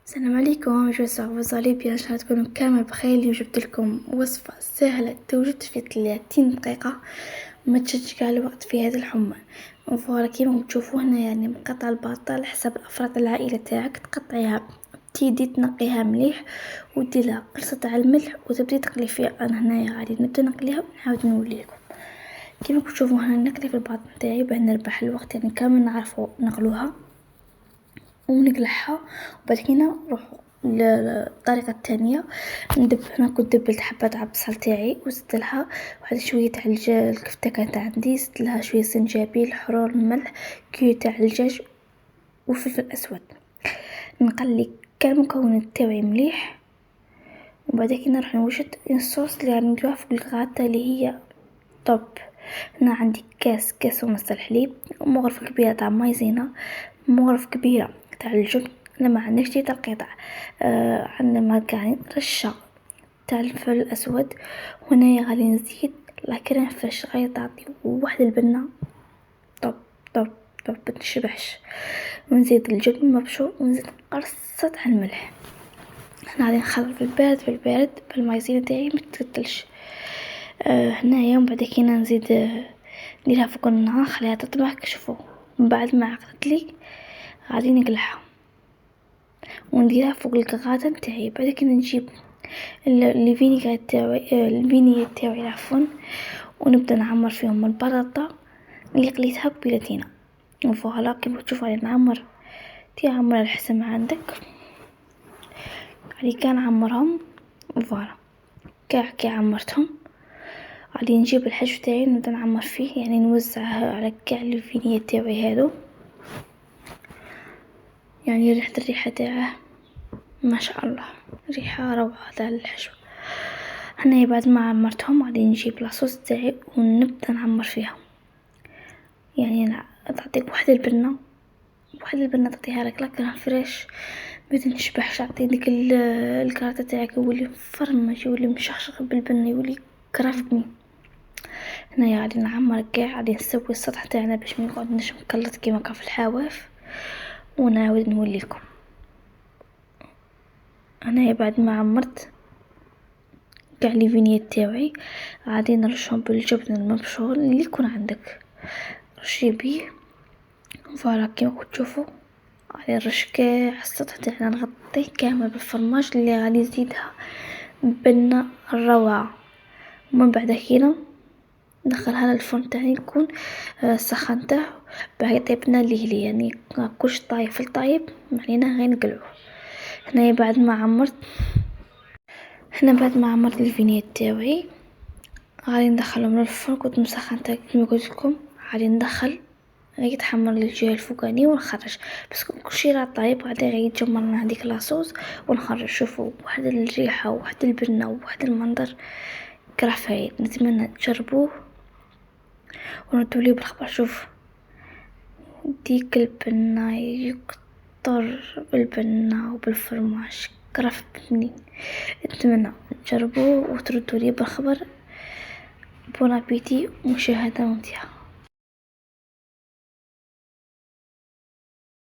السلام عليكم، جو سوف وصلي بيان شاء تكونوا كامل بخير. اليوم جبت لكم وصفة سهلة توجد في 30 دقيقة ما تشدش قاع الوقت في هذا الحمى. فوالا كيما تشوفوا هنا يعني مقطع البطة على حسب افراد العائلة تاعك، تقطعيها تيدي تنقيها مليح ودير لها قرصة تاع الملح وتبدي تقلي فيها. انا هنايا غادي نبدا نقليها ونعاود نولي لكم. كيما تشوفوا هنا نقلي في الباط نتاعي باه نربح الوقت، يعني كامل نعرفوا نقلوها ونقلعها. وبعد كده نروح للطريقة الثانية. ندب هنا كنت دبلت حبة عبصة تاعي وزدت لها واحد شوية تاع الكفتة كانت عندي، زدت لها شوية زنجبيل، حرور، ملح، كيو تاع الدجاج وفلفل اسود. نقلي كاع المكونات تاعي مليح وبعد كده نروح نوجد الصوص اللي غادي نديروها في الغاطة اللي هي طب. هنا عندي كاس ونص الحليب، مغرفة كبيرة تاع مايزينا، مغرفة كبيرة تاع الجبن. لما عندكش تاع القطع عندنا مارغرين، رشة تاع الفلفل الاسود. وهنايا غادي نزيد لاكريم فريش غادي تعطي واحد البنة طب طب طب متشبعش. ونزيد الجبن المبشور ونزيد قرصة تاع الملح. هنا غادي نخلط في البارد بالمايزينا تاعي متكتلش. هنايا ومن بعد كينا نزيد نديرها فوق النار نخليها تطبخ. كشوفوا من بعد ما عقدت لي غادي نقلعها ونديرها فوق الكغاده نتاعي. بعد كده نجيب الفينيغر تاعي الفينيغ تاعي عفوا، ونبدا نعمر فيهم البطاطا اللي قليتها ببلاتينا. وفوالا كيما تشوفوا على نعمر تعمر على حسب ما عندك. غادي كان نعمرهم وفوالا كي عمرتهم غادي نجيب الحشو تاعي نبدا نعمر فيه، يعني نوزعها على كاع الفينيغ تاعي هادو. يعني الريحة تاعه ما شاء الله، ريحة روعة تاع الحشو. هنا بعد ما عمرتهم غادي نجيب لاصوص تاعي ونبدا نعمر فيها. يعني تعطيك واحد البنة تعطيها لك لاكريم فريش ما تنشبعش، تعطي ديك الكراطة تاعك يولي مفرمج، يولي مشخشخ بالبنة، يولي كرافبني. هنايا غادي نعمر كاع، غادي نسوي السطح تاعنا باش ما يقعدناش مكلط كيما كان في الحواف ونعاود نوليكم. انا بعد ما عمرت كاع لي فينيت تاعي غادي نرشهم بالجبن المبشور اللي يكون عندك، رشي بيه. فوالا كيما تشوفوا غادي نرش كاع السطح تاعنا، نغطيه كامل بالفرماج اللي غادي نزيدها بنة الروعة. ومن بعد كده ندخلها للفرن تاعي يكون سخنته باه يطيبنا ليه، يعني كلش طايب في الطايب معنينا غير نقلعوه. هنا بعد ما عمرت الفينيت تاعي غادي ندخلهم للفرن. كنت مسخنته كيما قلت لكم، غادي ندخل غادي يتحمر للجهه الفوقانيه ونخرج بس كلشي راه طايب. غادي غير يتجمر هذيك لاصوص ونخرج. شوفوا واحد الريحه وواحد البنه وواحد المنظر كراه فايد. نتمنى تجربوه وردوا لي بالخبر. شوف ديك البنه يكتر بالبنه وبالفرماج كرف بنين. اتمنى تجربوه وتردوا لي بالخبر. بون ابيتي، مشاهدة ممتعة.